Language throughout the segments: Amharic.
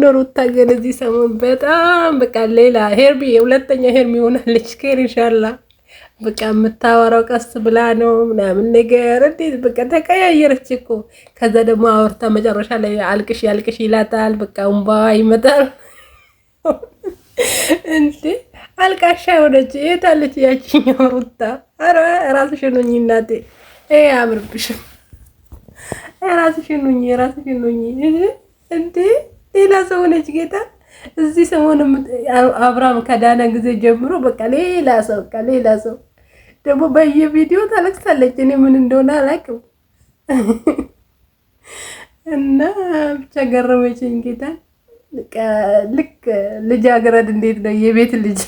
ነው ሩታ ግን እዚህ ሰሞን በጣም በቃ ሌላ ሄርሚ ሁለተኛ ሄርሚ ሆናለች። ከር ኢንሻአላህ በቃ የምታወራው ቀስ ብላ ነው ምናምን ነገር እንዴት በቃ ተቀያየረች እኮ። ከዛ ደግሞ አወርታ መጨረሻ ላይ አልቅሽ ያልቅሽ ይላታል። በቃ እንባ ይመጣል እንዴ አልቃሻ ሆነች። የታለች ያቺኛው ሩታ? ኧረ ራስሽን ሁኚ እናቴ፣ አያምርብሽም። ራስሽን ሁኚ እንዴ ሌላ ሰው ሆነች ጌታ። እዚህ ሰሞን አብርሃም ከዳነ ጊዜ ጀምሮ በቃ ሌላ ሰው ደግሞ በየቪዲዮ ታለቅሳለች። እኔ ምን እንደሆነ አላውቅም። እና ብቻ ገረመችኝ ጌታ። ልክ ልጃገረድ እንዴት ነው የቤት ልጅ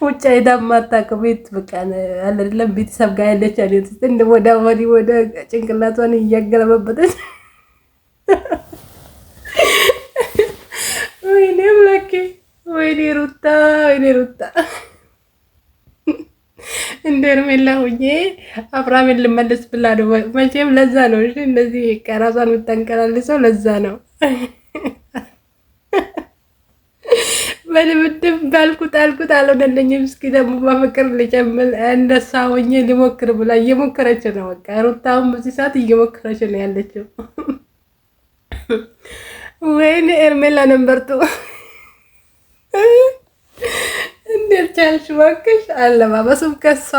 ውጭ አይዳ ማታውቀው ቤት በቃ አይደለም ቤተሰብ ጋር ያለች አይደል እንደ ወደ ጭንቅላቷን እያገለበበጠች ወይኔ ብላኬ ወይኔ ሩታ እንደ ሄርሜላ ሆኜ አብርሃምን ልመለስ ብላ ነው መቼም። ለዛ ነው እሺ እንደዚህ ከራሷን የምታንቀላልሰው ለዛ ነው። በልብድብ ባልኩት አልሆነልኝም። እስኪ ደግሞ በፍቅር ልጨምር እንደሷ ሆኜ ሊሞክር ብላ እየሞከረች ነው። በቃ ሩታውን በዚህ ሰዓት እየሞከረች ነው ያለችው። ወይኔ ሄርሜላ ነንበርቱ እንዴት ቻልሽ እባክሽ? አለባበሱም ከሷ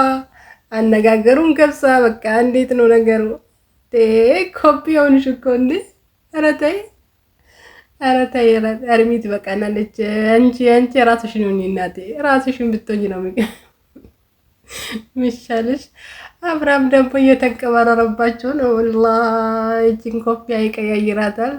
አነጋገሩም ከሷ በቃ እንዴት ነው ነገሩ? ኮፒ ሆንሽ እኮ እንዴ! ኧረ ተይ እርሚት በቃናለች። አንቺ ራስሽን ሁኚ እናቴ፣ ራስሽን ብትሆኚ ነው የሚሻልሽ። አብርሃም ደግሞ እየተንቀባረረባቸው ነው። ወላሂ እቺን ኮፒ አይቀያይራታል።